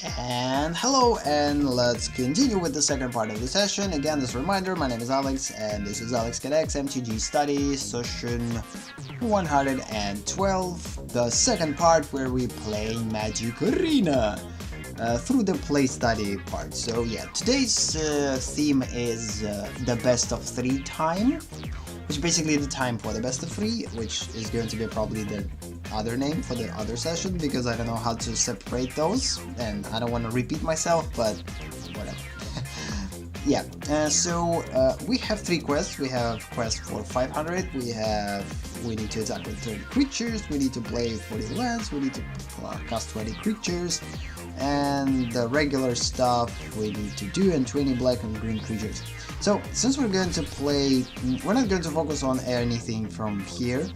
And hello, and let's continue with the second part of the session. Again, as a reminder, my name is Alex, and this is AleksTabletops MTG Study, session 112, the second part where we play Magic Arena through the play study part. So yeah, today's theme is the best of 3 time, which basically the time for the best of 3, which is going to be probably the other name for the other session, because I don't know how to separate those, and I don't want to repeat myself, but whatever. Yeah, so we have 3 quests. We have quest for 500, we need to attack with 30 creatures, we need to play 40 lands, we need to cast 20 creatures, and the regular stuff we need to do, and 20 black and green creatures. So since we're going to play, we're not going to focus on anything from here.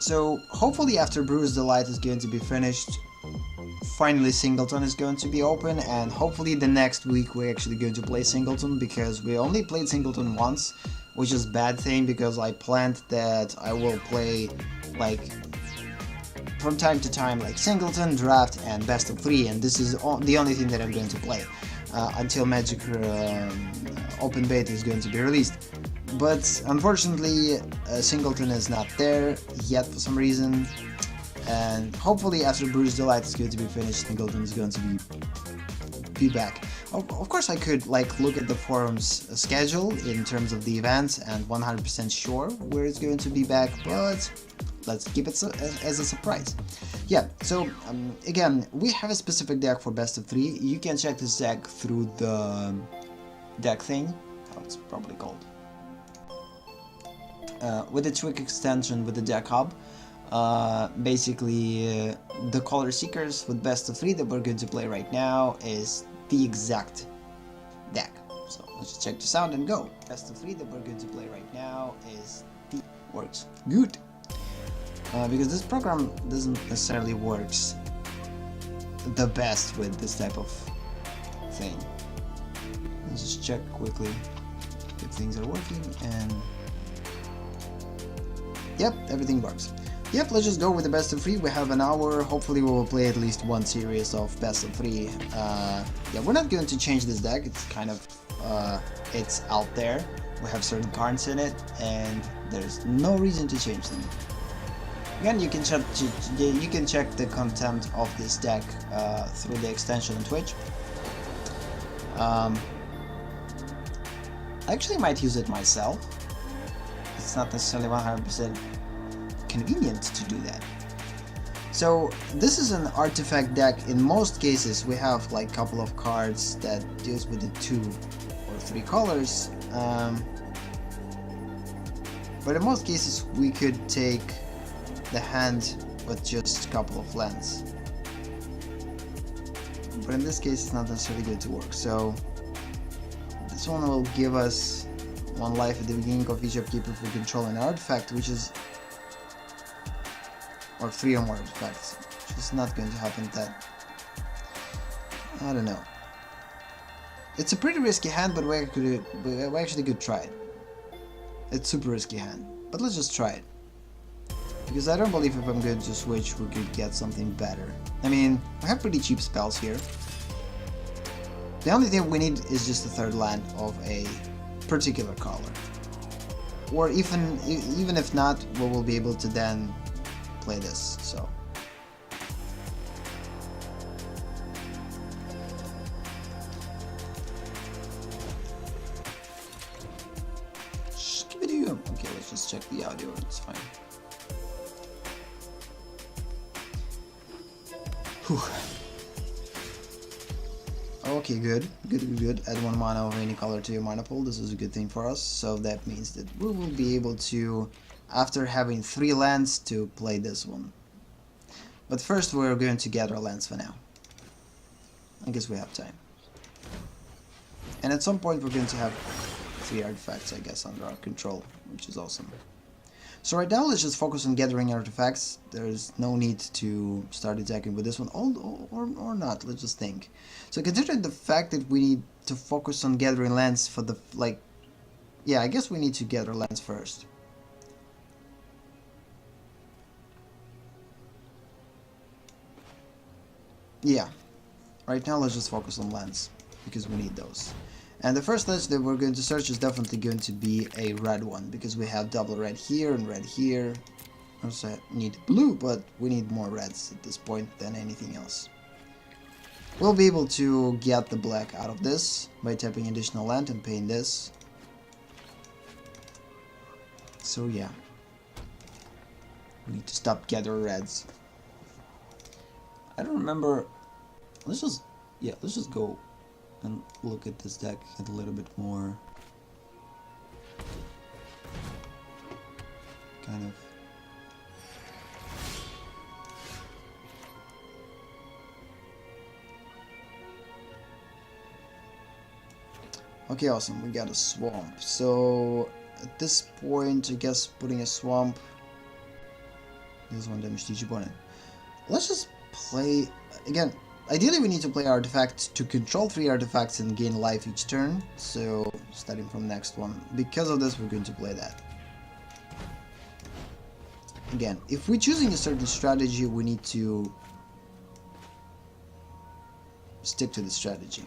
So hopefully after Brew's Delight is going to be finished, finally Singleton is going to be open, and hopefully the next week we're actually going to play Singleton, because we only played Singleton once, which is a bad thing, because I planned that I will play like from time to time like Singleton, Draft, and Best of 3, and this is the only thing that I'm going to play until Magic Open Beta is going to be released. But unfortunately, Singleton is not there yet for some reason, and hopefully after Brew's Delight is going to be finished, Singleton is going to be back. Of course, I could like look at the forum's schedule in terms of the events and 100% sure where it's going to be back, but let's keep it as a surprise. Yeah, so again, we have a specific deck for best of 3. You can check this deck through the deck thing, how it's probably called. With the Twig extension with the deck hub, basically the Color Seekers with best of 3 that we're going to play right now is the exact deck. So let's just check this out and go. Best of 3 that we're going to play right now is the works good, because this program doesn't necessarily works the best with this type of thing. Let's just check quickly if things are working, and yep, everything works. Yep, let's just go with the best of 3. We have an hour. Hopefully we will play at least one series of best of 3. Yeah, we're not going to change this deck. It's kind of, it's out there. We have certain cards in it, and there's no reason to change them. Again, you can check the content of this deck through the extension on Twitch. I actually might use it myself. It's not necessarily 100% convenient to do that. So this is an artifact deck. In most cases we have like a couple of cards that deals with the 2 or 3 colors, but in most cases we could take the hand with just a couple of lands, but in this case it's not necessarily going to work. So this one will give us 1 life at the beginning of each upkeep if we control an artifact, which is, or 3 or more artifacts, which is not going to happen. That, I don't know. It's a pretty risky hand, but we actually could try it. It's super risky hand, but let's just try it, because I don't believe if I'm going to switch we could get something better. I mean, we have pretty cheap spells here. The only thing we need is just a 3rd land of a particular color, or even if not, we will be able to then play this. So okay, let's just check the audio. It's fine. Whew. Okay, good. Add 1 mana of any color to your mana pool. This is a good thing for us. So that means that we will be able to, after having 3 lands, to play this one. But first we're going to gather lands for now. I guess we have time. And at some point we're going to have 3 artifacts, I guess, under our control, which is awesome. So right now let's just focus on gathering artifacts. There's no need to start attacking with this one, or not, let's just think. So considering the fact that we need to focus on gathering lands for the, like, yeah, I guess we need to gather lands first. Yeah, right now let's just focus on lands, because we need those. And the first list that we're going to search is definitely going to be a red one, because we have double red here and red here. Also need blue, but we need more reds at this point than anything else. We'll be able to get the black out of this by tapping additional land and paying this. So yeah, we need to stop gathering reds. I don't remember. Let's just go and look at this deck a little bit more. Kind of. Okay, awesome. We got a swamp. So at this point, I guess putting a swamp deals 1 damage to each opponent. Let's just play again. Ideally, we need to play artifact to control 3 artifacts and gain life each turn. So starting from next one, because of this, we're going to play that. Again, if we're choosing a certain strategy, we need to stick to the strategy.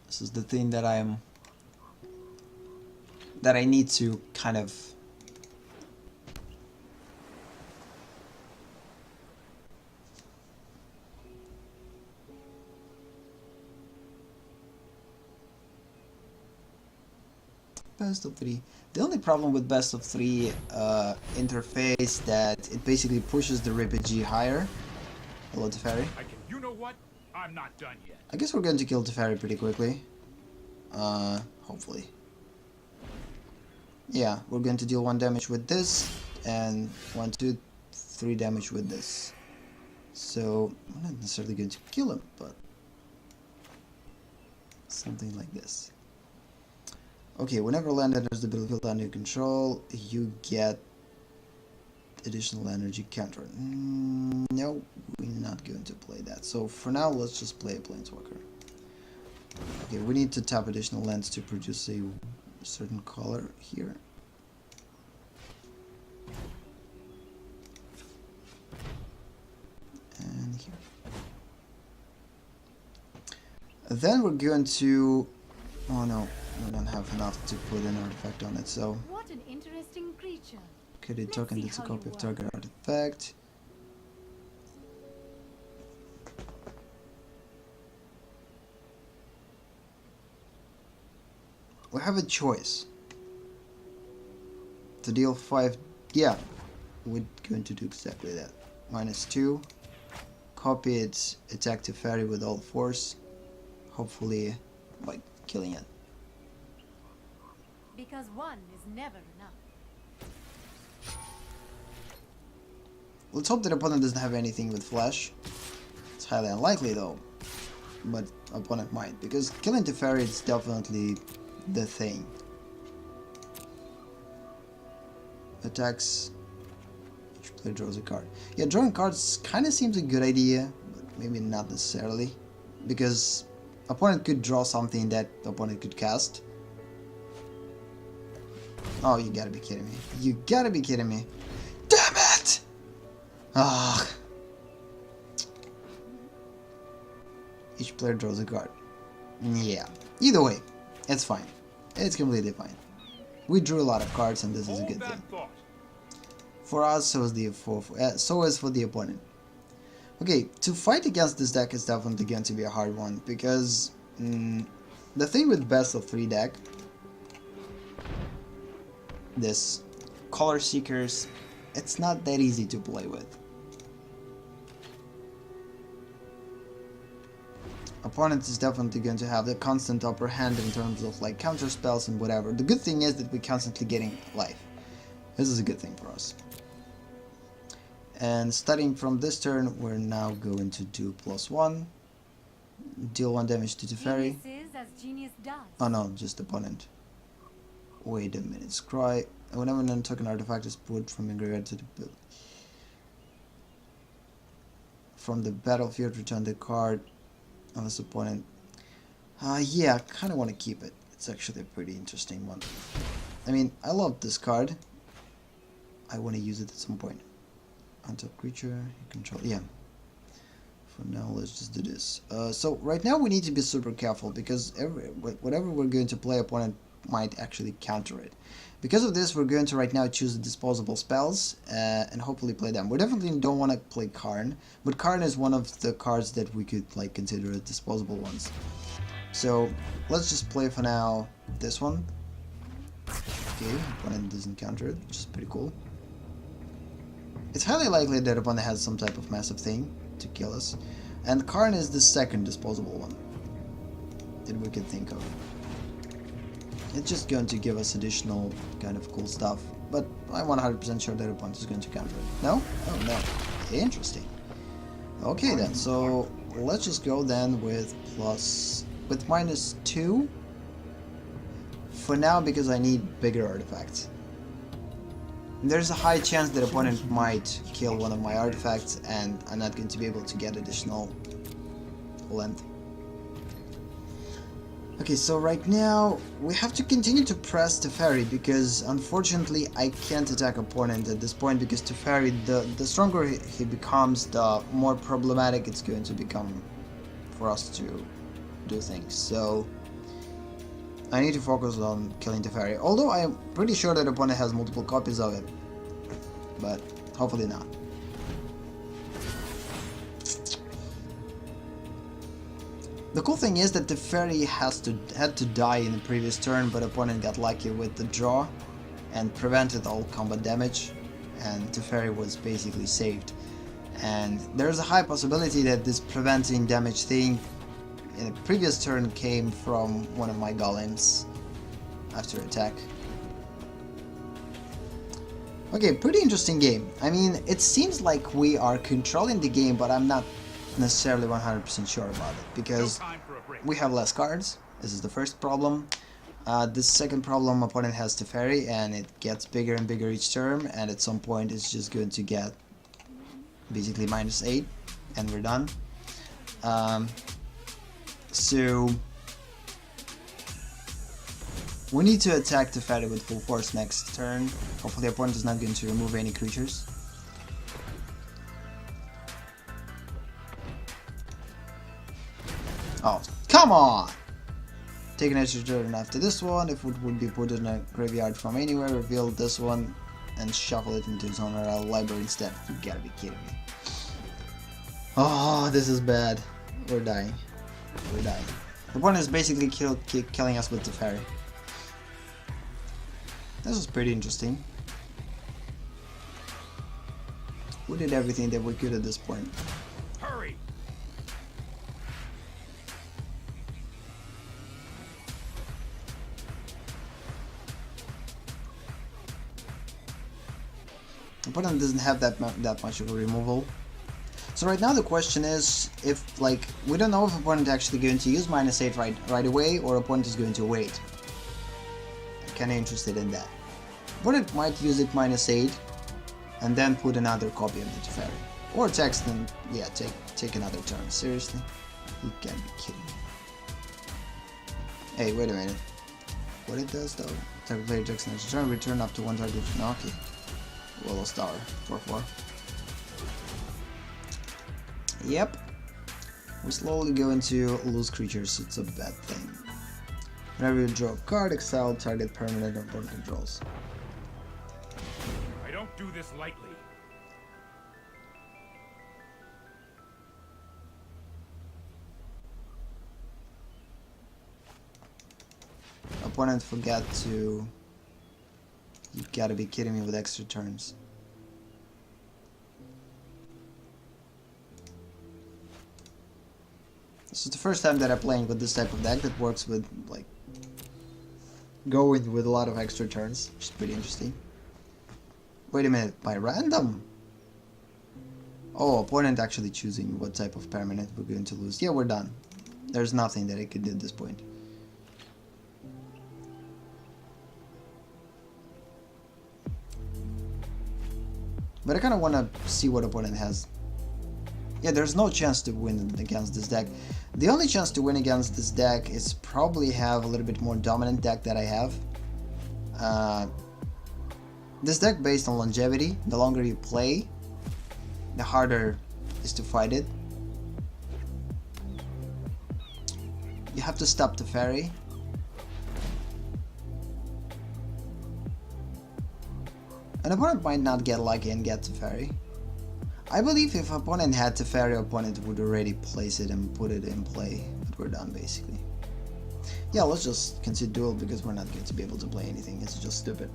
This is the thing that I need to kind of best of 3. The only problem with best of 3 interface that it basically pushes the RPG higher. Hello, Teferi. You know what? I'm not done yet. I guess we're going to kill Teferi pretty quickly. Hopefully. Yeah, we're going to deal 1 damage with this, and 1, 2, 3 damage with this. So, I'm not necessarily going to kill him, but something like this. Okay, whenever land enters the battlefield under your control, you get additional energy counter. No, we're not going to play that. So for now, let's just play a Planeswalker. Okay, we need to tap additional lands to produce a certain color here. And here. Then we're going to... Oh no, we don't have enough to put an artifact on it, so... What an interesting creature. Okay, the token that's a copy of target artifact. We have a choice. To deal 5... Yeah, we're going to do exactly that. -2. Copy its attack to Fairy with all force. Hopefully by killing it. Because one is never enough. Let's hope that opponent doesn't have anything with flash. It's highly unlikely though. But opponent might, because killing Teferi is definitely the thing. Attacks. Each player draws a card. Yeah, drawing cards kind of seems a good idea, but maybe not necessarily. Because opponent could draw something that opponent could cast. Oh, you gotta be kidding me. You gotta be kidding me. Damn it! Ah. Each player draws a card. Yeah. Either way, it's fine. It's completely fine. We drew a lot of cards, and this is a good thing. For us, so is for the opponent. Okay, to fight against this deck is definitely going to be a hard one, because the thing with best of 3 deck, this Color Seekers, it's not that easy to play with. Opponent is definitely going to have the constant upper hand in terms of like counter spells and whatever. The good thing is that we're constantly getting life. This is a good thing for us. And starting from this turn, we're now going to do +1. Deal 1 damage to Teferi. Oh no, just opponent. Wait a minute, scry. Whenever an token artifact is put from your graveyard to the from the battlefield, return the card on this opponent. Yeah, I kind of want to keep it. It's actually a pretty interesting one. I mean, I love this card. I want to use it at some point. Untap creature, control, yeah. For now, let's just do this. So right now we need to be super careful because whatever we're going to play, opponent might actually counter it. Because of this, we're going to right now choose the disposable spells and hopefully play them. We definitely don't want to play Karn, but Karn is one of the cards that we could like consider as disposable ones. So let's just play for now this one. Okay, opponent doesn't counter it, which is pretty cool. It's highly likely that opponent has some type of massive thing to kill us, and Karn is the second disposable one that we could think of. It's just going to give us additional kind of cool stuff, but I'm 100% sure that opponent is going to counter it. No? Oh no. Interesting. Okay then, so let's just go then with -2 for now because I need bigger artifacts. There's a high chance that opponent might kill one of my artifacts and I'm not going to be able to get additional length. Okay, so right now we have to continue to press Teferi because unfortunately I can't attack opponent at this point because Teferi, the stronger he becomes, the more problematic it's going to become for us to do things. So I need to focus on killing Teferi, although I'm pretty sure that opponent has multiple copies of it, but hopefully not. The cool thing is that Teferi had to die in the previous turn, but opponent got lucky with the draw and prevented all combat damage, and Teferi was basically saved. And there's a high possibility that this preventing damage thing in the previous turn came from one of my golems after attack. Okay, pretty interesting game. I mean, it seems like we are controlling the game, but I'm not necessarily 100% sure about it because we have less cards. This is the first problem. The second problem, opponent has Teferi and it gets bigger and bigger each turn, and at some point it's just going to get basically -8 and we're done. So we need to attack Teferi with full force next turn. Hopefully the opponent is not going to remove any creatures. Oh, come on! Take an extra turn after this one. If it would be put in a graveyard from anywhere, reveal this one and shuffle it into its own library instead. You gotta be kidding me. Oh, this is bad. We're dying. We're dying. The opponent is basically killing us with Teferi. This was pretty interesting. We did everything that we could at this point. Hurry! Opponent doesn't have that much of a removal. So right now the question is if, like, we don't know if opponent actually going to use -8 right away or opponent is going to wait. I'm kinda interested in that. Opponent might use it -8 and then put another copy of the Teferi. Or text and yeah, take another turn. Seriously? You can't be kidding me. Hey, wait a minute. What it does though? Target player takes an extra turn, return up to one target. No, okay. Willow Star, 4/4. Yep. We're slowly going to lose creatures, it's a bad thing. Whenever you draw a card, exile target permanent or board controls. I don't do this lightly. Opponent forgot to... You gotta be kidding me with extra turns. This is the first time that I'm playing with this type of deck that works with, like, going with a lot of extra turns, which is pretty interesting. Wait a minute, by random? Oh, opponent actually choosing what type of permanent we're going to lose. Yeah, we're done. There's nothing that I could do at this point. But I kind of want to see what opponent has. Yeah, there's no chance to win against this deck. The only chance to win against this deck is probably have a little bit more dominant deck that I have. this deck based on longevity. The longer you play, the harder is to fight it. You have to stop the fairy. An opponent might not get lucky and get the fairy. I believe if opponent had the fairy, opponent would already place it and put it in play, but we're done basically. Yeah, let's just concede duel because we're not going to be able to play anything, it's just stupid.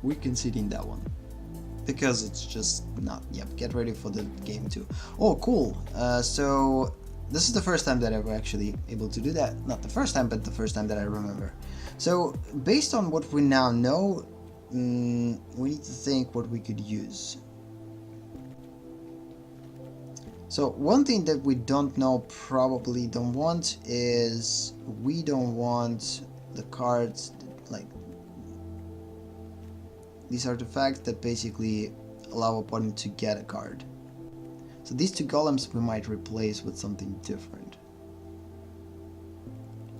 We're conceding that one. Because it's just not, yep, get ready for the game too. Oh, cool, so this is the first time that I was actually able to do that. Not the first time, but the first time that I remember. So, based on what we now know, we need to think what we could use. So one thing that we don't know, probably don't want, is we don't want the cards like these artifacts that basically allow opponent to get a card. So these two golems we might replace with something different,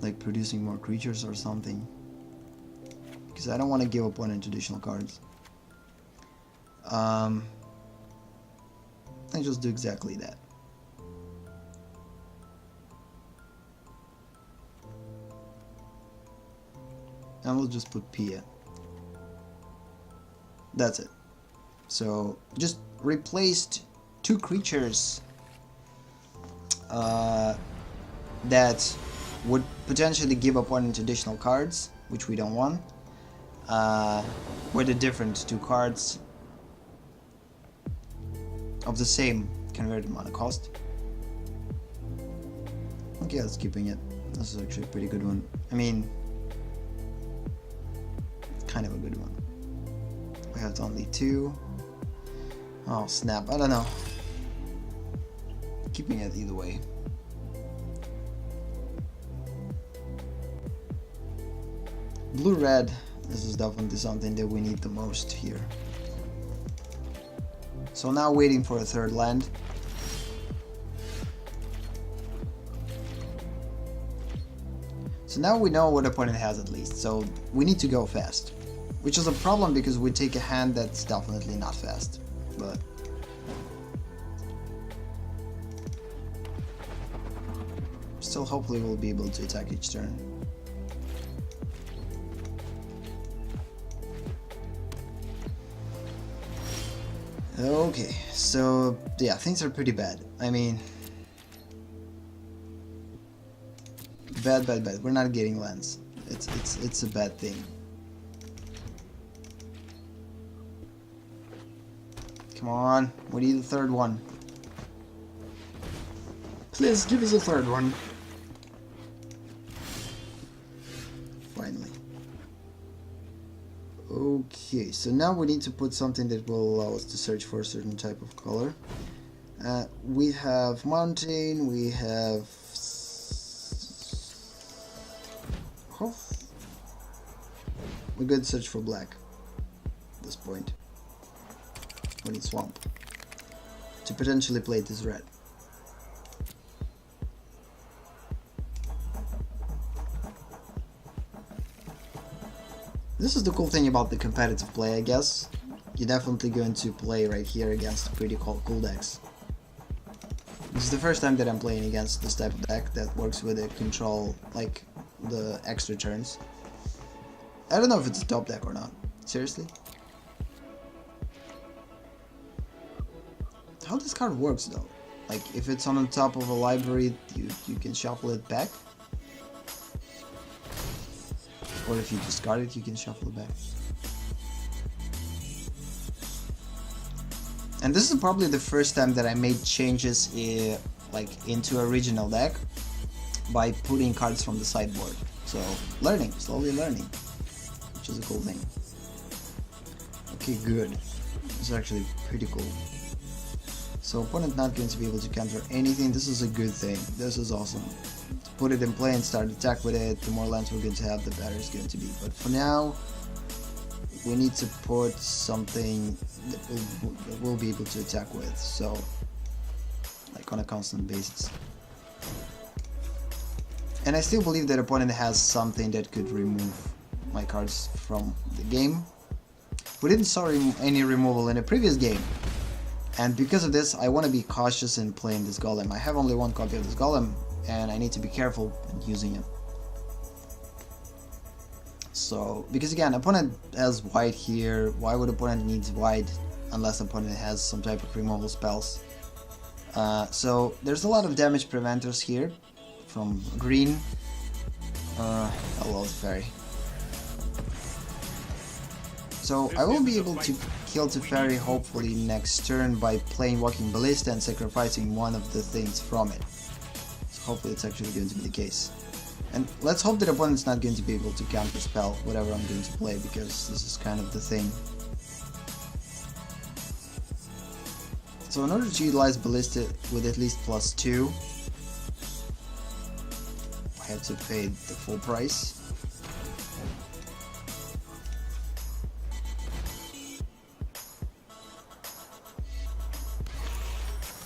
like producing more creatures or something. Because I don't want to give opponent additional cards. I just do exactly that. And we'll just put Pia. That's it. So just replaced two creatures that would potentially give opponent additional cards, which we don't want. With the different two cards of the same converted mana cost. Okay, that's keeping it. This is actually a pretty good one. I mean, kind of a good one. We have only two. Oh snap, I don't know. Keeping it either way. Blue-red. This is definitely something that we need the most here. So now waiting for a third land. So now we know what opponent has at least, so we need to go fast. Which is a problem because we take a hand that's definitely not fast, but... still hopefully we'll be able to attack each turn. Okay, so yeah, things are pretty bad. I mean, bad. We're not getting lands. It's a bad thing. Come on, we need the third one. Please give us a third one. Finally. Okay, so now we need to put something that will allow us to search for a certain type of color. We have mountain, we have... oh. We're going to search for black at this point. We need swamp to potentially play this red. This is the cool thing about the competitive play, I guess. You're definitely going to play right here against pretty cool decks. This is the first time that I'm playing against this type of deck that works with a control, like the extra turns. I don't know if it's a top deck or not. Seriously? How this card works though? Like if it's on the top of a library, you can shuffle it back? Or if you discard it, you can shuffle it back. And this is probably the first time that I made changes into original deck by putting cards from the sideboard. So learning, slowly learning, which is a cool thing. Okay, good. This is actually pretty cool. So opponent not going to be able to counter anything. This is a good thing. This is awesome. To put it in play and start attack with it, the more lands we're going to have, the better it's going to be. But for now, we need to put something that we'll be able to attack with. So, like on a constant basis. And I still believe that opponent has something that could remove my cards from the game. We didn't saw any removal in the previous game. And because of this, I want to be cautious in playing this golem. I have only one copy of this golem, and I need to be careful in using it. So, because again, opponent has white here. Why would opponent needs white unless opponent has some type of removal spells? So there's a lot of damage preventers here from green. Hello, Teferi. So I will be able to kill Teferi hopefully next turn by playing Walking Ballista and sacrificing one of the things from it. So hopefully it's actually going to be the case. And let's hope that opponent's not going to be able to counterspell whatever I'm going to play, because this is kind of the thing. So in order to utilize Ballista with at least +2, I have to pay the full price.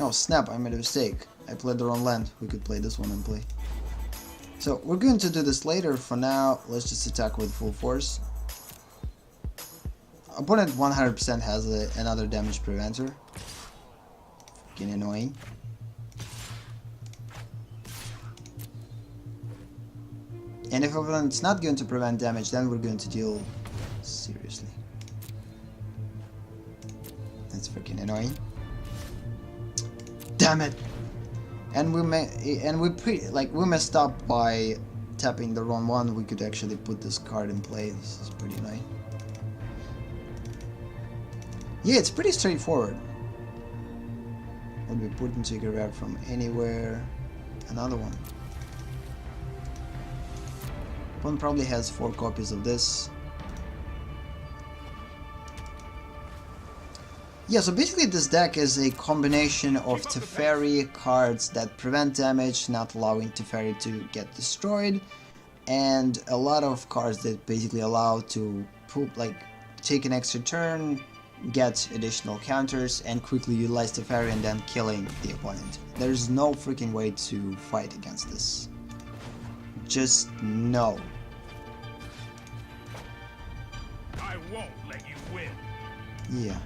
Oh snap, I made a mistake. I played the wrong land. We could play this one and play. So we're going to do this later. For now, let's just attack with full force. Opponent 100% has another damage preventer. Fucking annoying. And if opponent's not going to prevent damage, then we're going to deal seriously. That's freaking annoying. Damn it! And we messed up by tapping the wrong one. We could actually put this card in play. This is pretty annoying. Yeah, it's pretty straightforward. Would be put into a grab from anywhere. Another one. One probably has 4 copies of this. Yeah, so basically this deck is a combination of Teferi cards that prevent damage, not allowing Teferi to get destroyed, and a lot of cards that basically allow to take an extra turn, get additional counters, and quickly utilize Teferi and then killing the opponent. There's no freaking way to fight against this. Just no. I won't let you win. Yeah.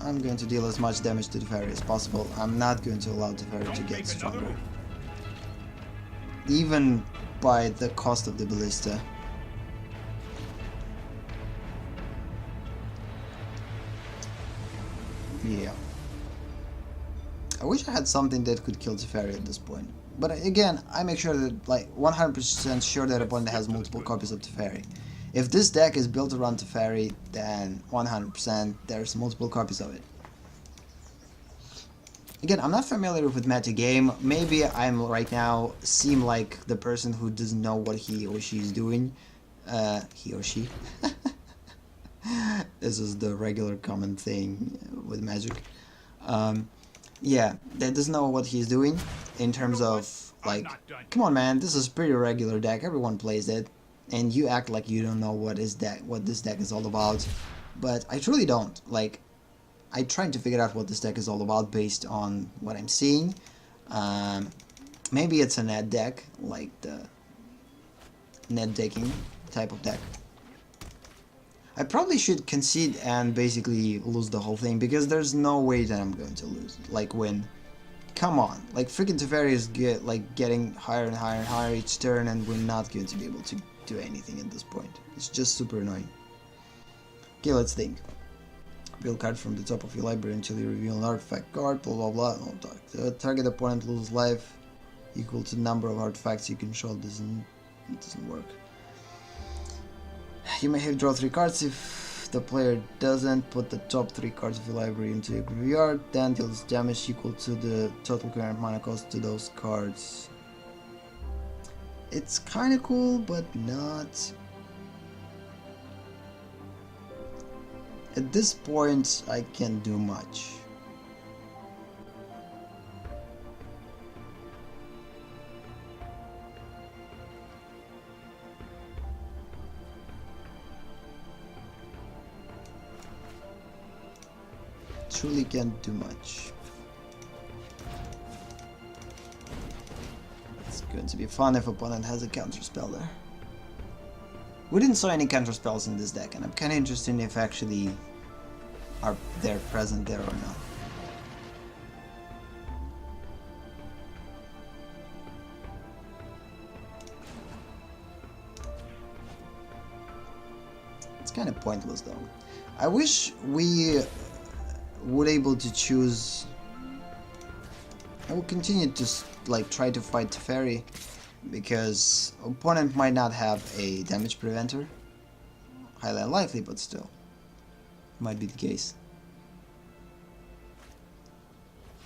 I'm going to deal as much damage to Teferi as possible. I'm not going to allow Teferi to get stronger. Even by the cost of the Ballista. Yeah. I wish I had something that could kill Teferi at this point. But again, I make sure that, 100% sure that opponent has multiple copies of Teferi. If this deck is built around Teferi, then 100% there's multiple copies of it. Again, I'm not familiar with metagame. Maybe I'm right now seem like the person who doesn't know what he or she is doing. He or she. This is the regular common thing with Magic. Yeah, that doesn't know what he's doing in terms of, come on man, this is a pretty regular deck, everyone plays it. And you act like you don't know what this deck is all about, but I truly don't. I tried to figure out what this deck is all about based on what I'm seeing. Maybe it's a net deck, like the net decking type of deck. I probably should concede and basically lose the whole thing, because there's no way that I'm going to lose, win. Come on, freaking Teferi is getting higher and higher and higher each turn, and we're not going to be able to do anything at this point. It's just super annoying. Okay, let's think. Build card from the top of your library until you reveal an artifact card, blah blah blah. No talk. The target opponent loses life equal to the number of artifacts you control. It doesn't work. You may have draw 3 cards. If the player doesn't, put the top 3 cards of your library into your graveyard, then deals damage equal to the total current mana cost to those cards. It's kinda cool, but not. At this point, I can't do much. Truly can't do much. Let's go going to be fun if opponent has a counter spell there. We didn't saw any counter spells in this deck, and I'm kind of interested if actually they're present there or not. It's kind of pointless though. I wish we would able to choose. I will continue to like try to fight Teferi because opponent might not have a damage preventer. Highly unlikely, but still might be the case.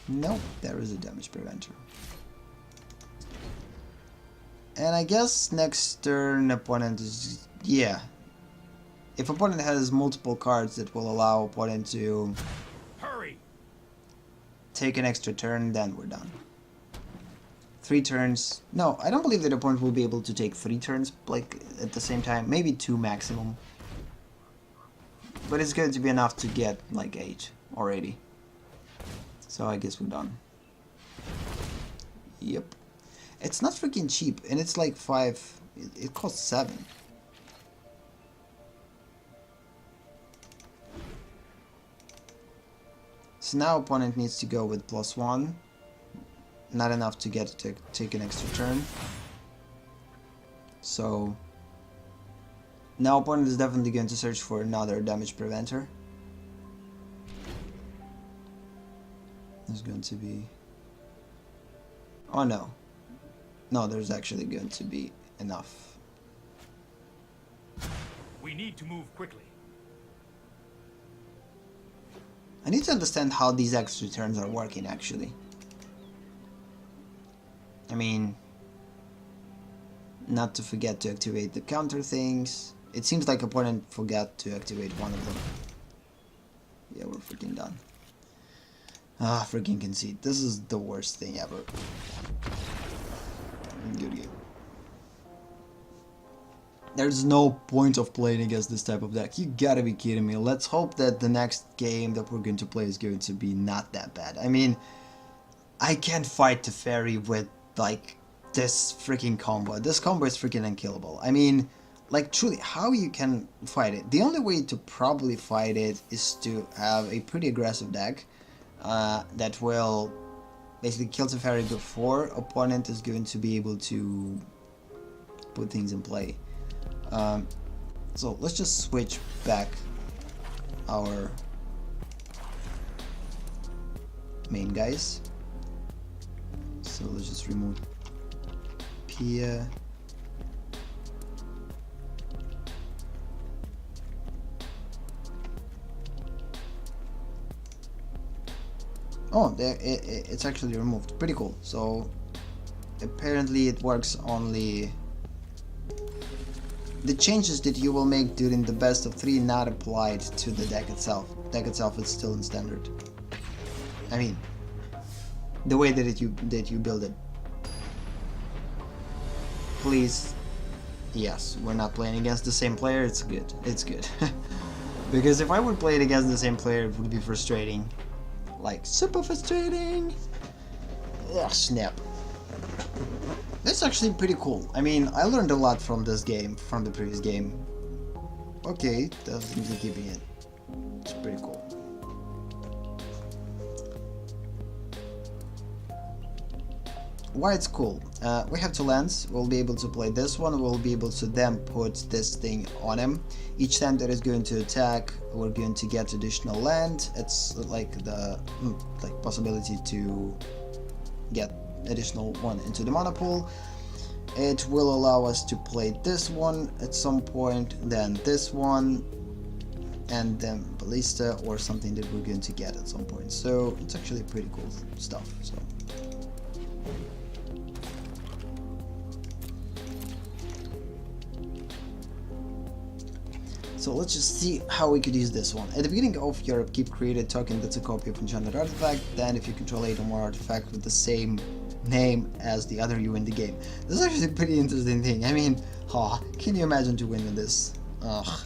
Nope, there is a damage preventer. And I guess next turn opponent is, yeah. If opponent has multiple cards that will allow opponent to Hurry! take an extra turn, then we're done. 3 turns. No, I don't believe that opponent will be able to take 3 turns like at the same time. Maybe 2 maximum. But it's going to be enough to get like 8 already. So I guess we're done. Yep. It's not freaking cheap, and it's like 5. It costs 7. So now opponent needs to go with +1. Not enough to get to take an extra turn. So now opponent is definitely going to search for another damage preventer. There's going to be... Oh no. No, there's actually going to be enough. We need to move quickly. I need to understand how these extra turns are working actually. I mean, not to forget to activate the counter things. It seems like opponent forgot to activate one of them. Yeah, we're freaking done. Ah, freaking concede. This is the worst thing ever. Good game. There's no point of playing against this type of deck. You gotta be kidding me. Let's hope that the next game that we're going to play is going to be not that bad. I mean, I can't fight Teferi with, like, this freaking combo. This combo is freaking unkillable. I mean, like, truly, how you can fight it? The only way to probably fight it is to have a pretty aggressive deck that will basically kill Teferi before opponent is going to be able to put things in play. So let's just switch back our main guys. So let's just remove Pia. Oh, there, it's actually removed. Pretty cool. So apparently it works only. The changes that you will make during the best of 3 not applied to the deck itself. Deck itself is still in standard. I mean, the way that you build it. Please, yes, we're not playing against the same player. It's good. It's good. Because if I would play it against the same player, it would be frustrating. Like super frustrating. Ugh, snap. That's actually pretty cool. I mean, I learned a lot from this game, from the previous game. Okay, definitely keeping it. It's pretty cool. Why it's cool? We have 2 lands. We'll be able to play this one. We'll be able to then put this thing on him. Each time that is going to attack, we're going to get additional land. It's like the possibility to get additional one into the mana pool. It will allow us to play this one at some point, then this one, and then Ballista or something that we're going to get at some point. So it's actually pretty cool stuff. So let's just see how we could use this one. At the beginning of your upkeep, create a token that's a copy of enchanted artifact. Then if you control 8 or more artifacts with the same name as the other you in the game. This is actually a pretty interesting thing. I mean, can you imagine to win with this? Ugh.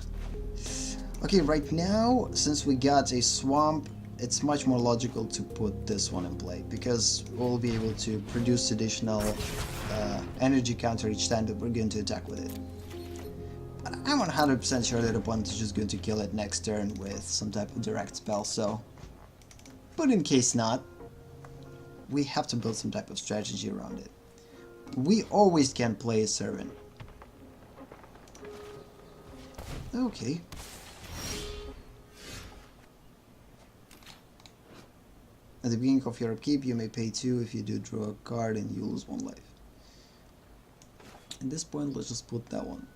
Okay, right now, since we got a swamp, it's much more logical to put this one in play, because we'll be able to produce additional energy counter each time that we're going to attack with it. But I'm 100% sure that the opponent is just going to kill it next turn with some type of direct spell, so... But in case not, we have to build some type of strategy around it. We always can play a servant. Okay. At the beginning of your upkeep, you may pay 2 if you do draw a card and you lose 1 life. At this point, let's just put that one.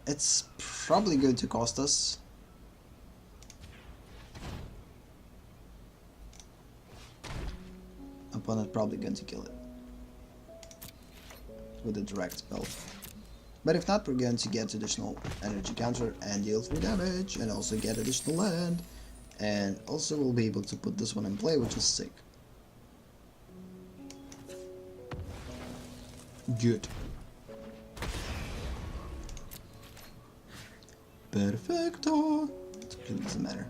It's probably going to cost us. Opponent probably going to kill it with a direct spell. But if not, we're going to get additional energy counter and deal 3 damage, and also get additional land, and also we'll be able to put this one in play, which is sick. Good. Perfecto. It really doesn't matter.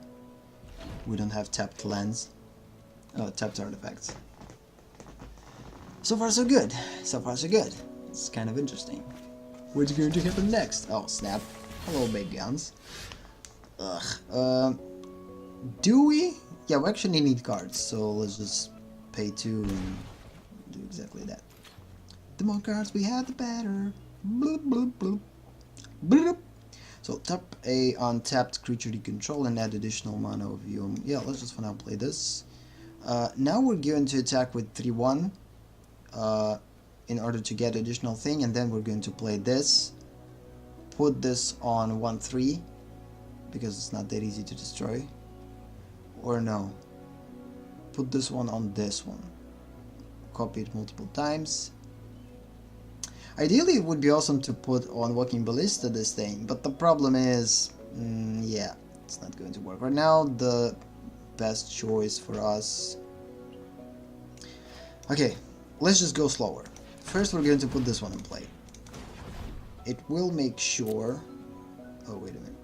We don't have tapped lands. Oh, tapped artifacts. So far so good. So far so good. It's kind of interesting. What's going to happen next? Oh snap. Hello baby guns. Ugh. Do we? Yeah, we actually need cards, so let's just pay 2 and do exactly that. The more cards we have, the better. Bloop bloop bloop. Bloop. So tap a untapped creature you control and add additional mana of you. Yeah, let's just for now play this. Now we're going to attack with 3/1 in order to get additional thing, and then we're going to play this. Put this on 1/3 because it's not that easy to destroy. Or no. Put this one on this one. Copy it multiple times. Ideally, it would be awesome to put on Walking Ballista this thing, but the problem is, yeah, it's not going to work. Right now, the best choice for us... Okay, let's just go slower. First, we're going to put this one in play. It will make sure... Oh, wait a minute.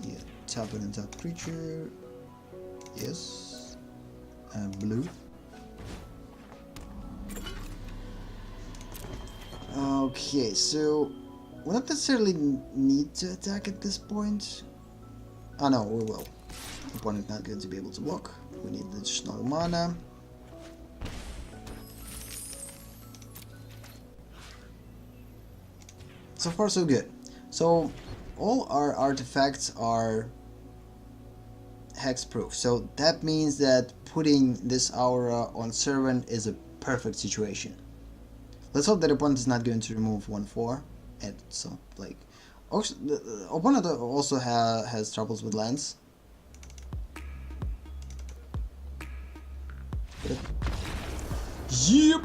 Yeah, tap an untapped creature. Yes. Blue. Okay, so we don't necessarily need to attack at this point. Oh no, we will. Opponent not going to be able to block. We need additional mana. So far so good. So all our artifacts are hexproof. So that means that putting this aura on servant is a perfect situation. Let's hope that the opponent is not going to remove 1/4 at some like. Also, the opponent also has troubles with lands. Yep.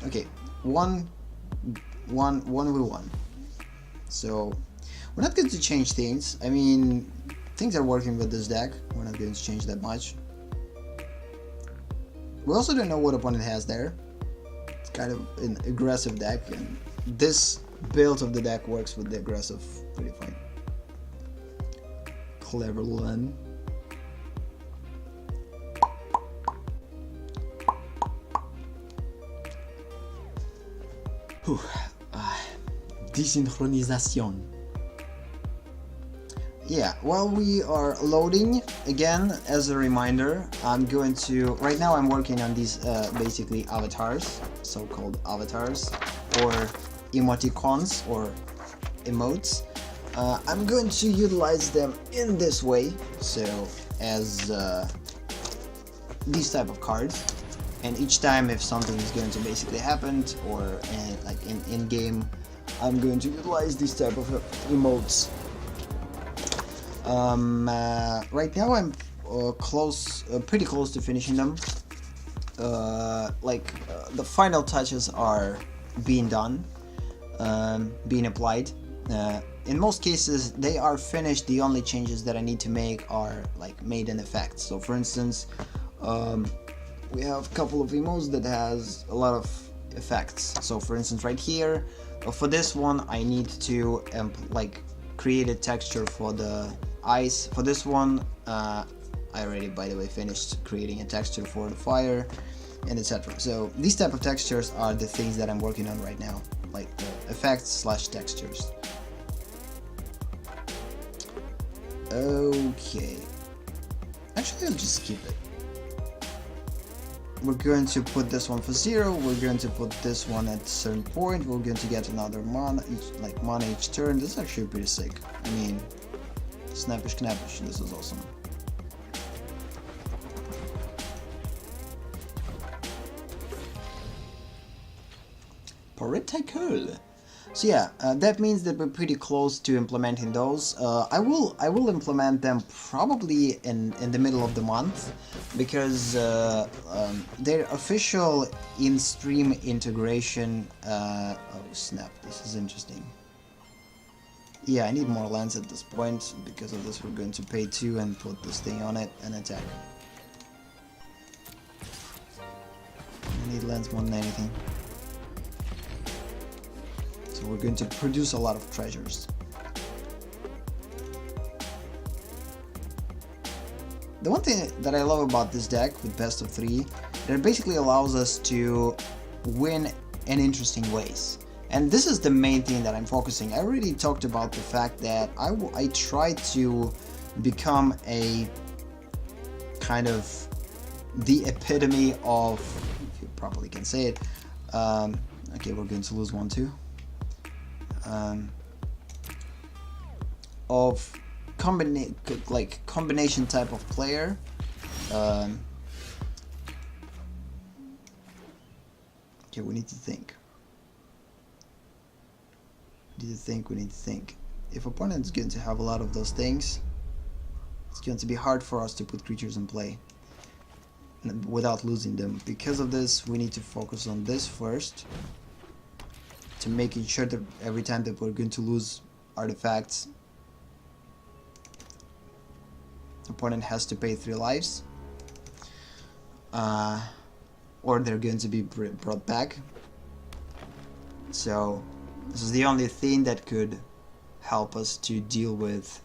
Okay, 1v1. So we're not going to change things. I mean, things are working with this deck. We're not going to change that much. We also don't know what opponent has there. It's kind of an aggressive deck, and this build of the deck works with the aggressive pretty fine. Clever Len. Desynchronization. Yeah, while we are loading, again, as a reminder, I'm going to... Right now I'm working on these basically avatars, so-called avatars, or emoticons, or emotes. I'm going to utilize them in this way, so as these type of cards. And each time if something is going to basically happen, or like in game, I'm going to utilize these type of emotes. Right now I'm pretty close to finishing them. The final touches are being done, being applied. In most cases they are finished. The only changes that I need to make are like made in effect. So for instance, we have a couple of emotes that has a lot of effects. So for instance right here, for this one I need to like create a texture for the ice. For this one I already, by the way, finished creating a texture for the fire, and etc. So these type of textures are the things that I'm working on right now, like the effects slash textures. Okay, actually I'll just skip it. We're going to put this one for 0, we're going to put this one at a certain point, we're going to get another mana each turn. This is actually pretty sick. I mean, snappish knappish, this is awesome. Political. So yeah, that means that we're pretty close to implementing those. I will implement them probably in the middle of the month, because their official in-stream integration. Oh snap! This is interesting. Yeah, I need more lands at this point. Because of this, we're going to pay 2 and put this thing on it and attack. I need lands more than anything. We're going to produce a lot of treasures. The one thing that I love about this deck with best of 3, that it basically allows us to win in interesting ways. And this is the main thing that I'm focusing. I already talked about the fact that I try to become a kind of the epitome of, if you probably can say it, okay, we're going to lose 1 too. Of combination type of player. Okay, we need to think. We need to think. If opponent is going to have a lot of those things, it's going to be hard for us to put creatures in play without losing them. Because of this, we need to focus on this first, to making sure that every time that we're going to lose artifacts, opponent has to pay 3 lives, or they're going to be brought back. So this is the only thing that could help us to deal with.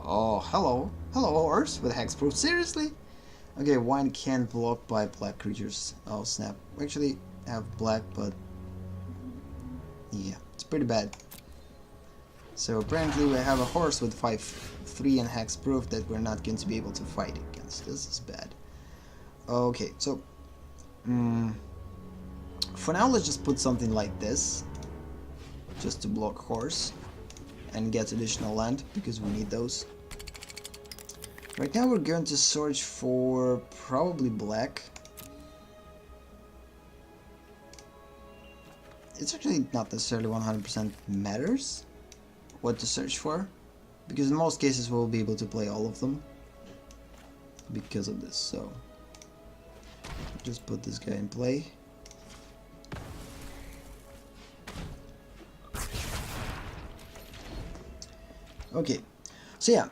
Oh, hello horse with hexproof, seriously? Okay, wine can't block by black creatures. Oh snap, we actually have black, but yeah, it's pretty bad. So apparently we have a horse with 5/3 and hexproof that we're not going to be able to fight against. This is bad. Okay, so for now let's just put something like this, just to block horse and get additional land, because we need those. Right now we're going to search for probably black. It's actually not necessarily 100% matters what to search for, because in most cases we'll be able to play all of them because of this. So just put this guy in play. Okay, so yeah,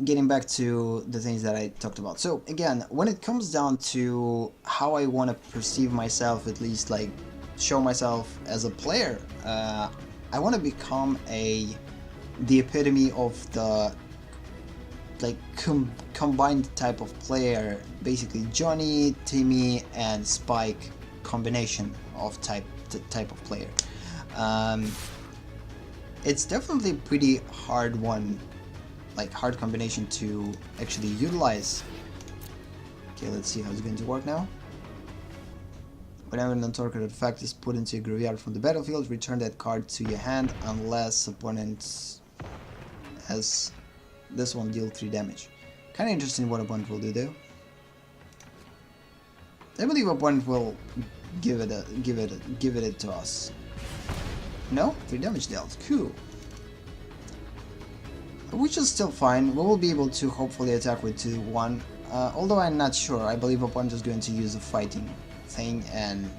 getting back to the things that I talked about. So again, when it comes down to how I want to perceive myself, at least like show myself as a player, I want to become the epitome of the like combined type of player, basically Johnny, Timmy, and Spike combination of type of player. It's definitely a pretty hard one, like hard combination to actually utilize. Okay, let's see how it's going to work now. Whenever an untargeted artifact is put into your graveyard from the battlefield, return that card to your hand unless opponent has this one deal 3 damage. Kind of interesting what opponent will do though. I believe opponent will give it to us. No? 3 damage dealt. Cool. Which is still fine. We will be able to hopefully attack with 2-1. Although I'm not sure. I believe opponent is going to use a fighting thing and,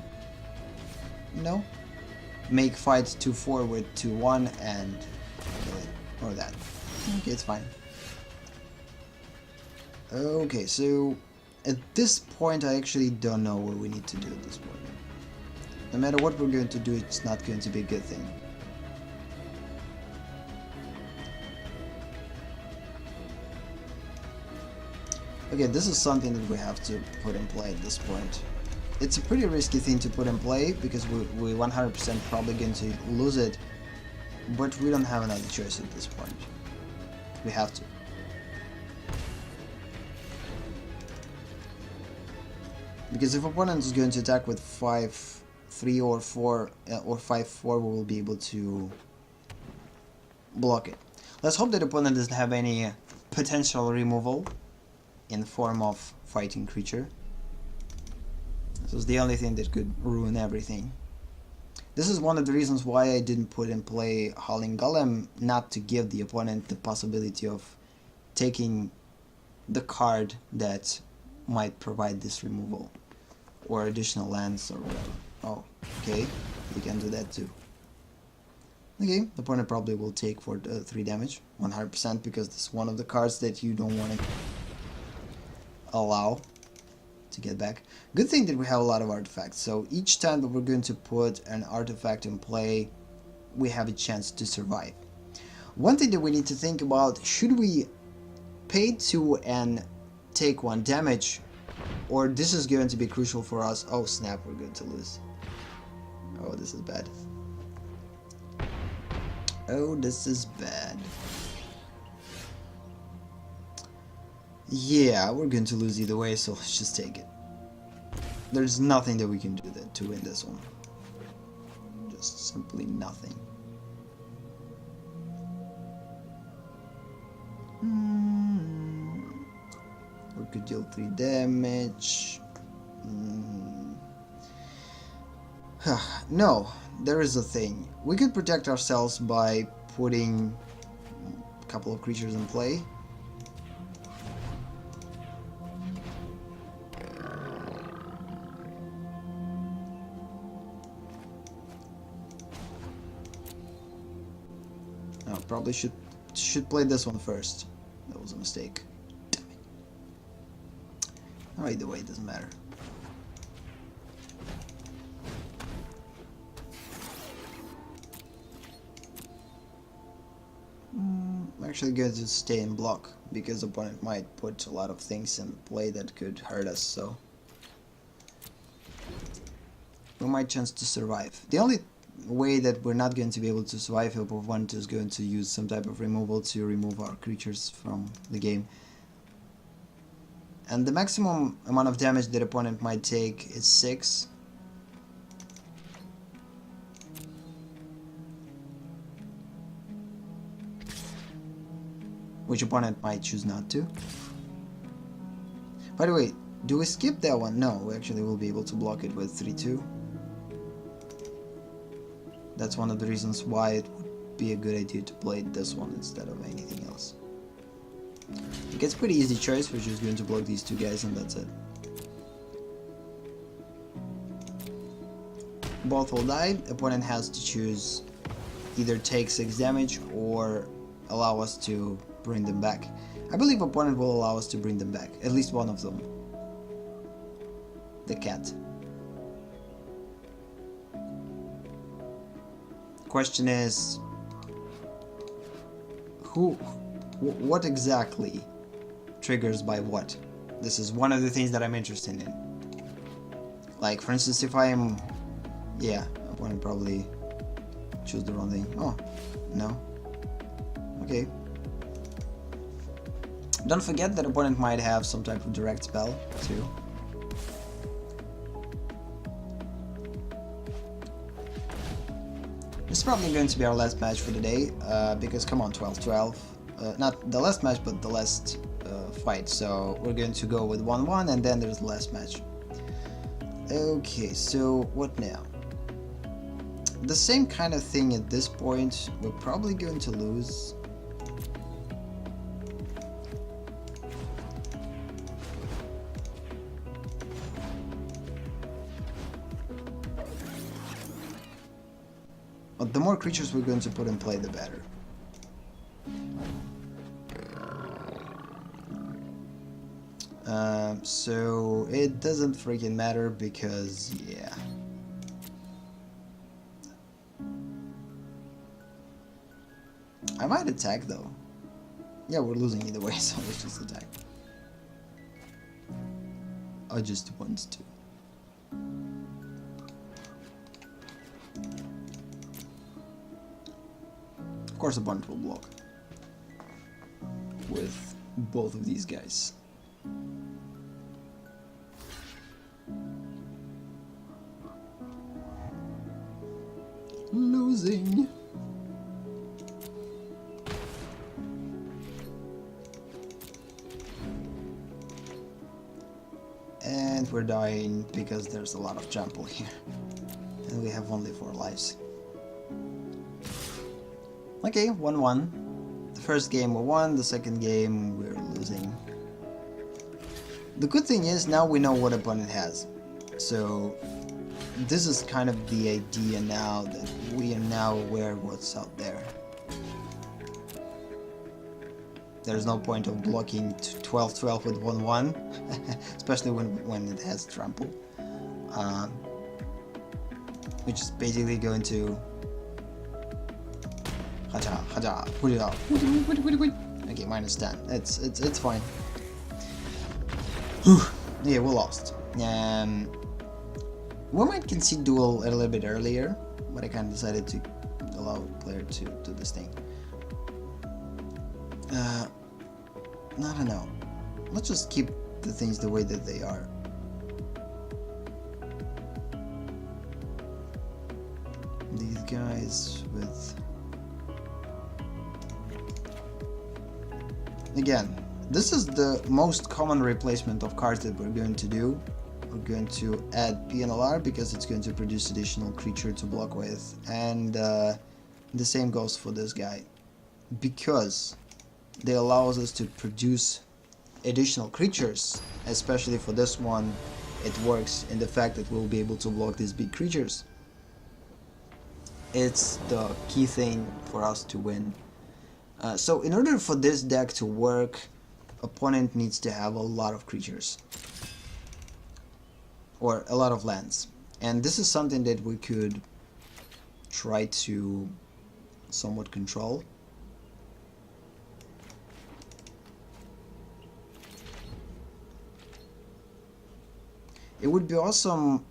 you know, make fight 2-4 with 2-1 and kill it. Or that. Okay, it's fine. Okay, so at this point I actually don't know what we need to do at this point. No matter what we're going to do, it's not going to be a good thing. Okay, this is something that we have to put in play at this point. It's a pretty risky thing to put in play because we 100% probably going to lose it, but we don't have another choice at this point. We have to. Because if opponent is going to attack with 5-3 or 4 or 5-4, we will be able to block it. Let's hope that opponent doesn't have any potential removal in the form of fighting creature. This is the only thing that could ruin everything. This is one of the reasons why I didn't put in play Howling Golem, not to give the opponent the possibility of taking the card that might provide this removal or additional lands or whatever. Oh, okay, we can do that too. Okay, the opponent probably will take for 3 damage, 100%, because this is one of the cards that you don't want to allow to get back. Good thing that we have a lot of artifacts, so each time that we're going to put an artifact in play, we have a chance to survive. One thing that we need to think about, should we pay 2 and take 1 damage, or this is going to be crucial for us. Oh snap, we're going to lose. Oh, this is bad. Oh, this is bad. Yeah, we're going to lose either way, so let's just take it. There's nothing that we can do to win this one. Just simply nothing. We could deal 3 damage. No, there is a thing. We could protect ourselves by putting a couple of creatures in play. No, probably should play this one first. That was a mistake. Damn it. Oh, either way, it doesn't matter. I'm actually going to stay in block because the opponent might put a lot of things in play that could hurt us, so we might chance to survive. The only way that we're not going to be able to survive if opponent is going to use some type of removal to remove our creatures from the game. And the maximum amount of damage that opponent might take is 6. Which opponent might choose not to. By the way, do we skip that one? No, we actually will be able to block it with 3-2. That's one of the reasons why it would be a good idea to play this one instead of anything else. It gets pretty easy choice, we're just going to block these 2 guys and that's it. Both will die, opponent has to choose either take 6 damage or allow us to bring them back. I believe opponent will allow us to bring them back, at least one of them. The cat. Question is, what exactly triggers by what? This is one of the things that I'm interested in. Like, for instance, if I'm... Yeah, opponent probably choose the wrong thing. Oh, no. Okay. Don't forget that opponent might have some type of direct spell, too. This is probably going to be our last match for the day, because come on, 12-12. Not the last match, but the last fight. So we're going to go with 1-1, and then there's the last match. Okay, so what now? The same kind of thing at this point. We're probably going to lose. But the more creatures we're going to put in play, the better. So it doesn't freaking matter because, yeah. I might attack though. Yeah, we're losing either way, so let's just attack. I just want to. Of course, opponent will block with both of these guys. Losing. And we're dying because there's a lot of trample here. And we have only 4 lives. Okay, 1-1. The first game we won, the second game we're losing. The good thing is now we know what opponent has. So this is kind of the idea now that we are now aware of what's out there. There's no point of blocking 12-12 with 1-1, especially when it has trample. Which is basically going to haja, put it out. Okay, -10. It's fine. Yeah, we lost. We might concede duel a little bit earlier, but I kind of decided to allow player to do this thing. I don't know. Let's just keep the things the way that they are. These guys with... Again, this is the most common replacement of cards that we're going to do. We're going to add PNLR because it's going to produce additional creature to block with, and the same goes for this guy, because they allows us to produce additional creatures. Especially for this one, it works in the fact that we'll be able to block these big creatures. It's the key thing for us to win. So in order for this deck to work, opponent needs to have a lot of creatures. Or a lot of lands. And this is something that we could try to somewhat control. It would be awesome,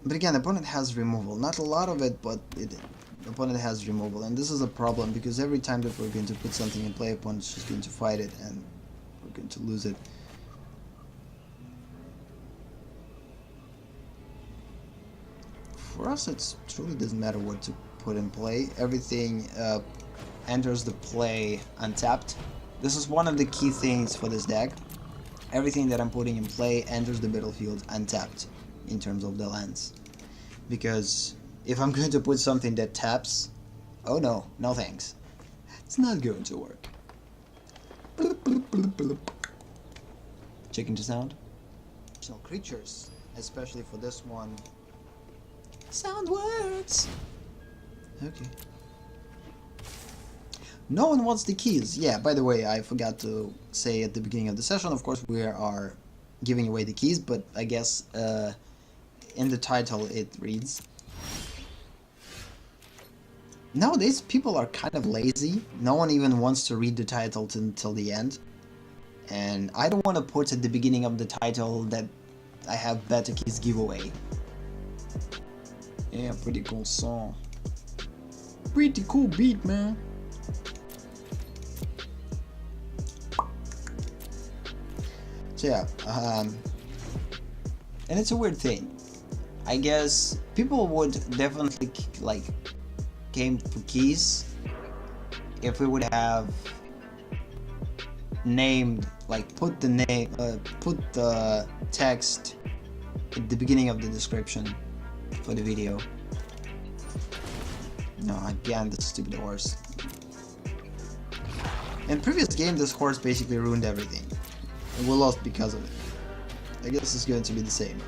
but again, the opponent has removal. Not a lot of it, but the opponent has removal, and this is a problem because every time that we're going to put something in play, opponent's just going to fight it, and we're going to lose it. For us, it truly doesn't matter what to put in play. Everything enters the play untapped. This is one of the key things for this deck. Everything that I'm putting in play enters the battlefield untapped in terms of the lands. Because if I'm going to put something that taps, oh no, no thanks. It's not going to work. Bloop, bloop, bloop, bloop. Checking the sound. So creatures, especially for this one. Sound works. Okay. No one wants the keys. Yeah, by the way, I forgot to say at the beginning of the session, of course, we are giving away the keys, but I guess in the title it reads. Nowadays, people are kind of lazy. No one even wants to read the title until the end. And I don't want to put at the beginning of the title that I have better keys giveaway. Yeah, pretty cool song. Pretty cool beat, man. So yeah, and it's a weird thing. I guess people would definitely like game for keys if we would have named, like put the name, put the text at the beginning of the description for the video. No, again, this stupid horse. In previous game, this horse basically ruined everything. And we lost because of it. I guess it's going to be the same.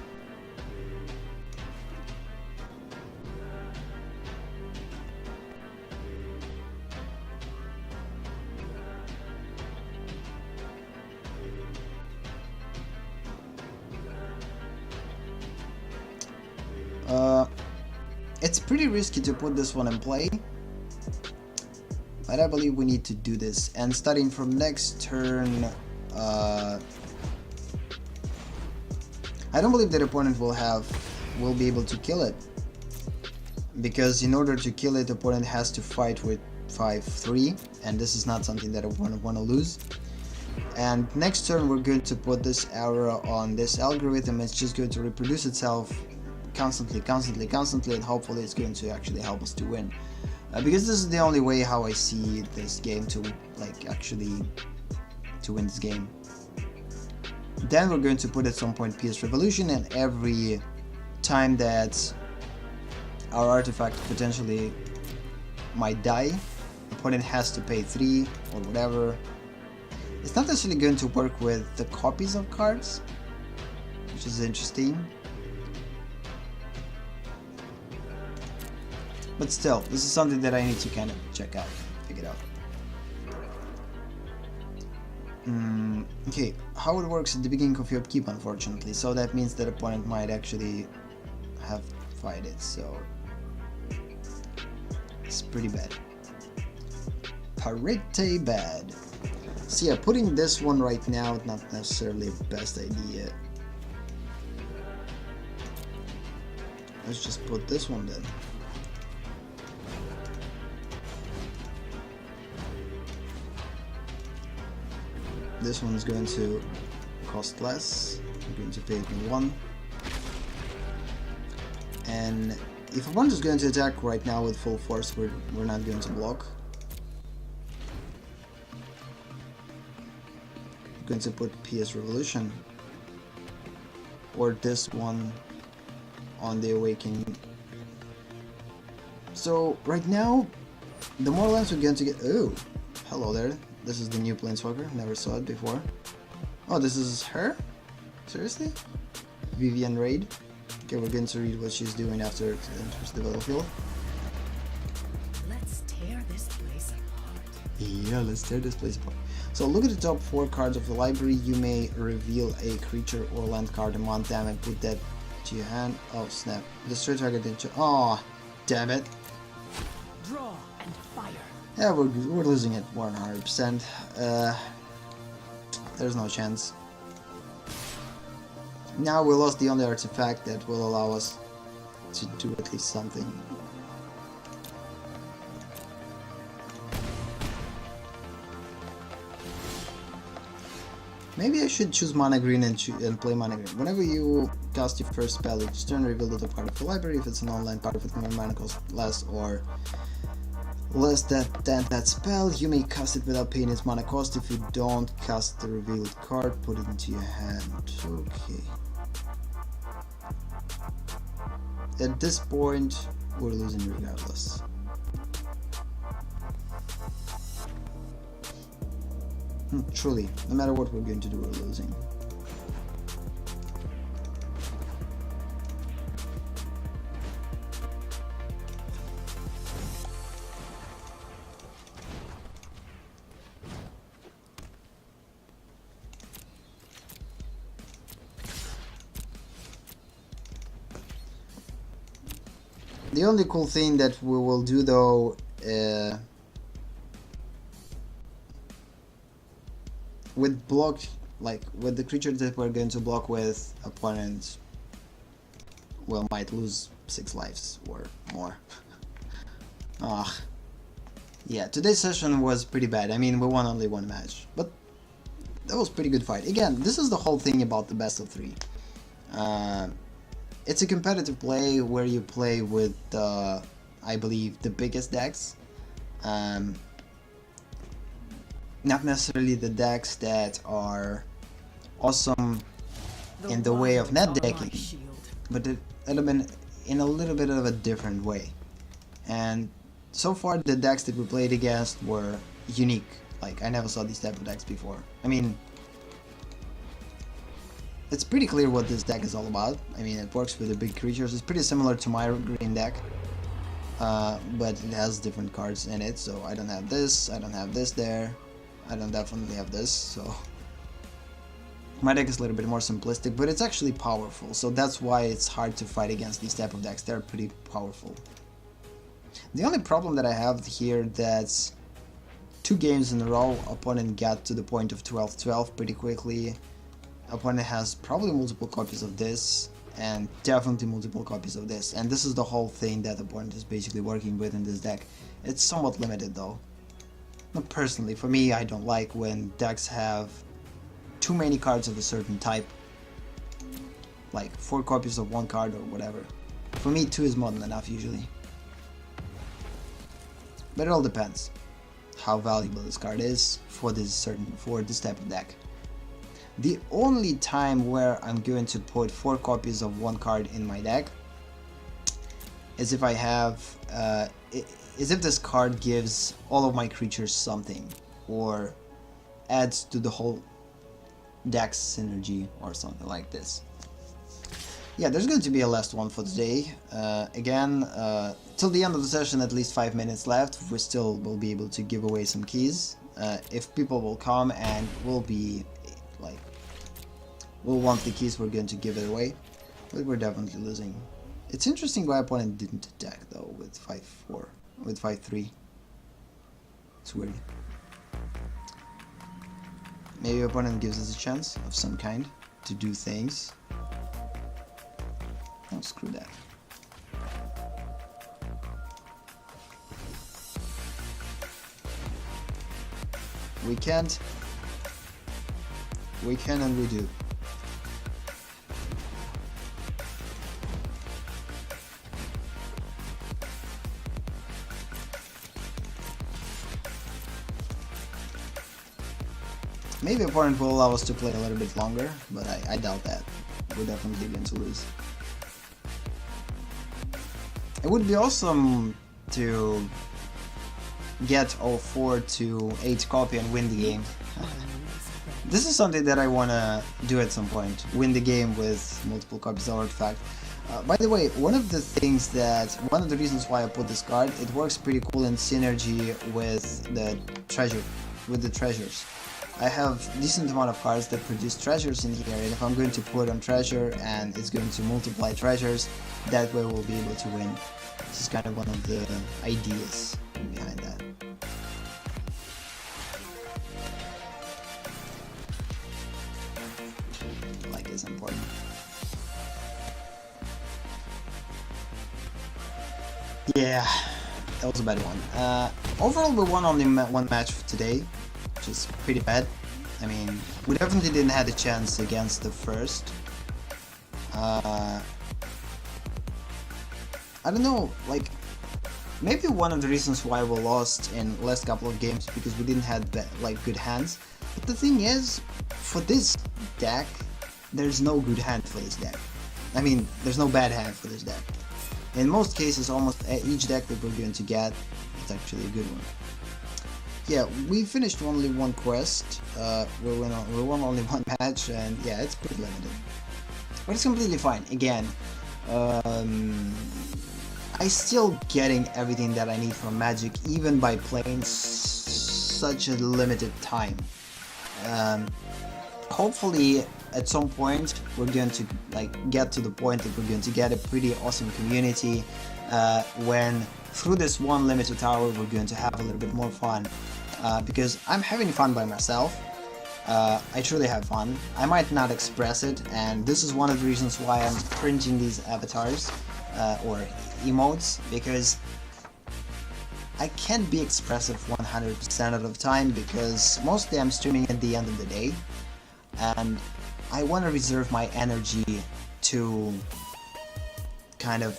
It's pretty risky to put this one in play. and I believe we need to do this. And starting from next turn, I don't believe that opponent will be able to kill it, because in order to kill it, opponent has to fight with 5-3, and this is not something that I want to lose. And next turn we're going to put this aura on this algorithm. It's just going to reproduce itself constantly, and hopefully it's going to actually help us to win. Because this is the only way how I see this game to win this game. Then we're going to put at some point PS Revolution, and every time that our artifact potentially might die, opponent has to pay 3 or whatever. It's not necessarily going to work with the copies of cards, which is interesting. But still, this is something that I need to kind of check out, figure out. Okay, how it works at the beginning of your upkeep, unfortunately, so that means that opponent might actually have fight it, so it's pretty bad. Pretty bad. So yeah, putting this one right now, not necessarily the best idea. Let's just put this one then. This one's going to cost less. I'm going to pay it 1. And if opponent is going to attack right now with full force, we're not going to block. I'm going to put PS Revolution, or this one on the Awakening. So right now, the more lands we're going to get. Oh, hello there. This is the new Planeswalker, never saw it before. Oh, this is her? Seriously? Vivian Raid. Okay, we're going to read what she's doing after it enters the battlefield. Let's tear this place apart. Yeah, let's tear this place apart. So look at the top 4 cards of the library. You may reveal a creature or land card among them and put that to your hand. Oh snap. Destroy target into. Oh, damn it. Draw and fire. Yeah, we're losing it 100%. There's no chance. Now we lost the only artifact that will allow us to do at least something. Maybe I should choose mana green and play mana green. Whenever you cast your first spell each turn, reveal the top card of the library. If it's an online card with mana cost less or less than that spell, you may cast it without paying its mana cost. If you don't cast the revealed card, put it into your hand. Okay. At this point, we're losing regardless. Truly, no matter what we're going to do, we're losing. The only cool thing that we will do though, with block, like with the creatures that we're going to block with, opponents might lose 6 lives or more. Ah, yeah, today's session was pretty bad. I mean, we won only 1 match, but that was pretty good fight. Again, this is the whole thing about the best of 3. It's a competitive play where you play with, I believe, the biggest decks. Not necessarily the decks that are awesome in the way of net decking, but it been in a little bit of a different way. And so far the decks that we played against were unique. Like, I never saw these type of decks before. I mean, it's pretty clear what this deck is all about. I mean, it works with the big creatures. It's pretty similar to my green deck, but it has different cards in it. So I don't have this, I don't have this there, I don't definitely have this, so my deck is a little bit more simplistic, but it's actually powerful, so that's why it's hard to fight against these type of decks. They're pretty powerful. The only problem that I have here that's 2 games in a row, opponent got to the point of 12-12 pretty quickly. Opponent has probably multiple copies of this, and definitely multiple copies of this, and this is the whole thing that opponent is basically working with in this deck. It's somewhat limited though. Not personally, for me, I don't like when decks have too many cards of a certain type, like 4 copies of one card or whatever. For me, 2 is more than enough usually. But it all depends how valuable this card is for this type of deck. The only time where I'm going to put 4 copies of one card in my deck is if I have is if this card gives all of my creatures something, or adds to the whole deck's synergy or something like this. Yeah, there's going to be a last one for today. Again, till the end of the session, at least 5 minutes left. We still will be able to give away some keys. If people will come and we'll want the keys, we're going to give it away. But we're definitely losing. It's interesting why opponent didn't attack though with 5-4, with 5-3. It's weird. Maybe opponent gives us a chance of some kind to do things. Oh, screw that. We can't. We can and we do. Maybe opponent will allow us to play a little bit longer, but I doubt that. We're definitely going to lose. It would be awesome to get 04 to 8 copy and win the game. This is something that I want to do at some point, win the game with multiple copies of Artifact. By the way, one of the reasons why I put this card, it works pretty cool in synergy with the treasures. I have decent amount of cards that produce treasures in here, and if I'm going to put on treasure and it's going to multiply treasures, that way we'll be able to win. This is kind of one of the ideas behind that. Like is important. Yeah, that was a bad one. Overall, we won only one match for today, which is pretty bad. I mean, we definitely didn't have a chance against the first. I don't know, like, maybe one of the reasons why we lost in the last couple of games because we didn't have good hands. But the thing is, for this deck, there's no good hand for this deck. I mean, there's no bad hand for this deck. In most cases, almost each deck that we're going to get is actually a good one. Yeah, we finished only one quest, we won only one match, and yeah, it's pretty limited. But it's completely fine. Again, I'm still getting everything that I need from Magic, even by playing such a limited time. Hopefully, at some point, we're going to get to the point that we're going to get a pretty awesome community. When through this one limited hour, we're going to have a little bit more fun. Because I'm having fun by myself. I truly have fun. I might not express it, and this is one of the reasons why I'm printing these avatars or emotes, because I can't be expressive 100% of the time, because mostly I'm streaming at the end of the day, and I want to reserve my energy to kind of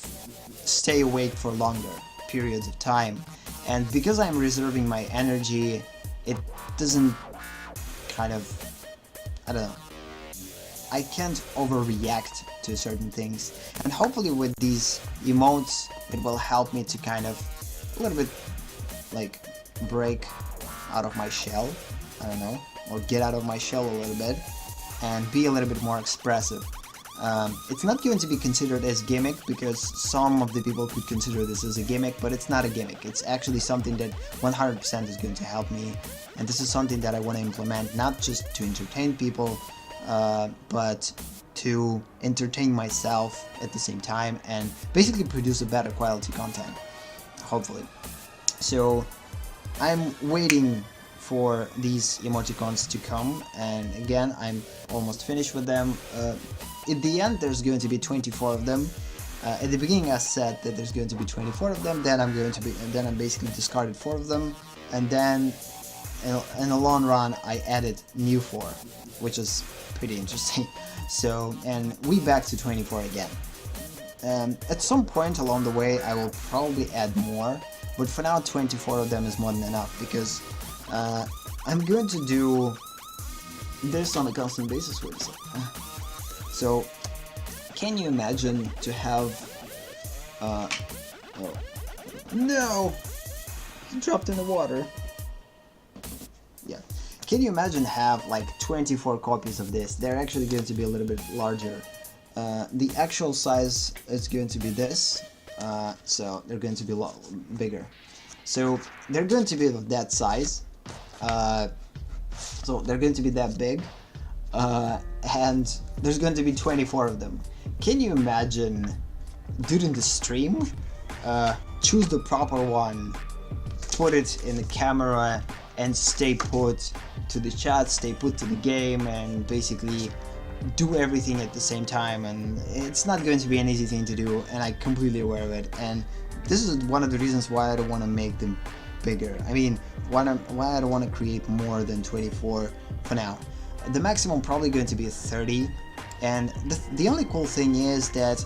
stay awake for longer periods of time. And because I'm reserving my energy, it doesn't kind of, I don't know, I can't overreact to certain things. And hopefully with these emotes, it will help me to kind of a little bit break out of my shell, I don't know, or get out of my shell a little bit and be a little bit more expressive. It's not going to be considered as gimmick, because some of the people could consider this as a gimmick, but it's not a gimmick. It's actually something that 100% is going to help me, and this is something that I want to implement, not just to entertain people, but to entertain myself at the same time and basically produce a better quality content, hopefully. So I'm waiting for these emoticons to come, and again I'm almost finished with them. At the end there's going to be 24 of them. At the beginning I said that there's going to be 24 of them, then I'm basically discarded 4 of them, and then in the long run I added new 4, which is pretty interesting. So, and we back to 24 again. At some point along the way I will probably add more, but for now 24 of them is more than enough, because I'm going to do this on a constant basis. Wait a second. So, can you imagine to have oh no, he dropped in the water. Yeah, can you imagine have like 24 copies of this? They're actually going to be a little bit larger. The actual size is going to be this, so they're going to be bigger. So they're going to be of that size. So they're going to be that big, and there's going to be 24 of them. Can you imagine during the stream, choose the proper one, put it in the camera, and stay put to the chat, stay put to the game, and basically do everything at the same time? And it's not going to be an easy thing to do, and I'm completely aware of it. And this is one of the reasons why I don't want to make them bigger. I mean, why I don't want to create more than 24 for now. The maximum probably going to be 30, and the only cool thing is that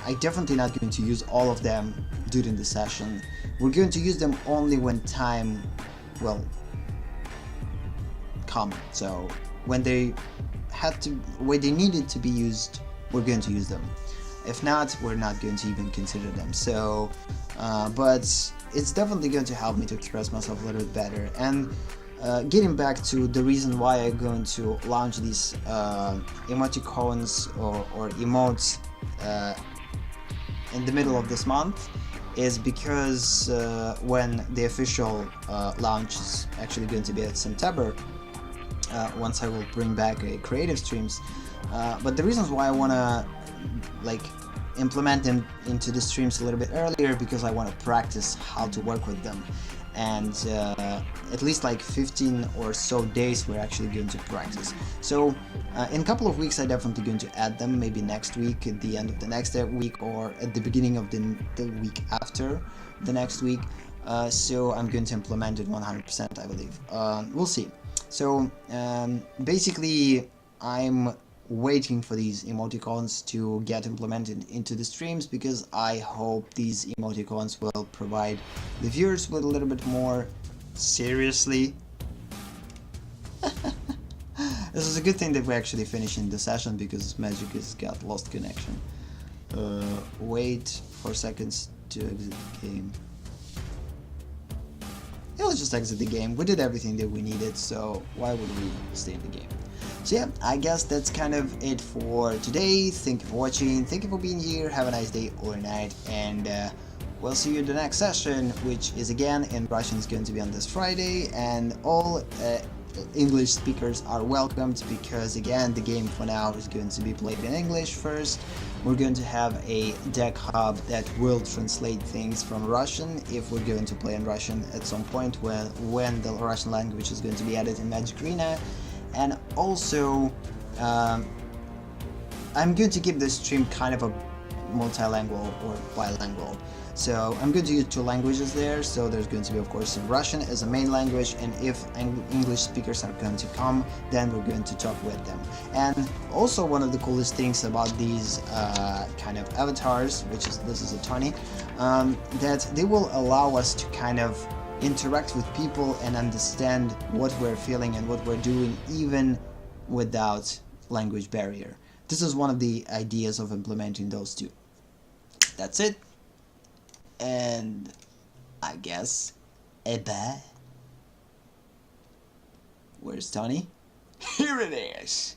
I'm definitely not going to use all of them during the session. We're going to use them only when time, well, come. So when they needed to be used, we're going to use them. If not, we're not going to even consider them. So, but it's definitely going to help me to express myself a little bit better. And getting back to the reason why I'm going to launch these emoticons or emotes in the middle of this month is because when the official launch is actually going to be at September, once I will bring back creative streams. But the reasons why I want to like implement them into the streams a little bit earlier, because I want to practice how to work with them, and at least like 15 or so days we're actually going to practice. So in a couple of weeks I'm definitely going to add them, maybe next week, at the end of the next week, or at the beginning of the week after the next week. So I'm going to implement it 100%, I believe. We'll see. So basically I'm waiting for these emoticons to get implemented into the streams, because I hope these emoticons will provide the viewers with a little bit more seriously. This is a good thing that we're actually finishing the session, because Magic has got lost connection. Wait 4 seconds to exit the game. Yeah, let's just exit the game. We did everything that we needed, so why would we stay in the game? So yeah, I guess that's kind of it for today. Thank you for watching, thank you for being here, have a nice day or night, and we'll see you in the next session, which is again in Russian. It's going to be on this Friday, and all English speakers are welcomed, because again the game for now is going to be played in English first. We're going to have a deck hub that will translate things from Russian if we're going to play in Russian at some point when the Russian language is going to be added in Magic Arena. And also I'm going to keep this stream kind of a multilingual or bilingual. So I'm going to use 2 languages there, so there's going to be of course Russian as a main language, and if English speakers are going to come, then we're going to talk with them. And also one of the coolest things about these kind of avatars, this is a Tony, that they will allow us to kind of interact with people and understand what we're feeling and what we're doing, even without language barrier. This is one of the ideas of implementing those 2. That's it. And I guess bye. Where's Tony? Here it is.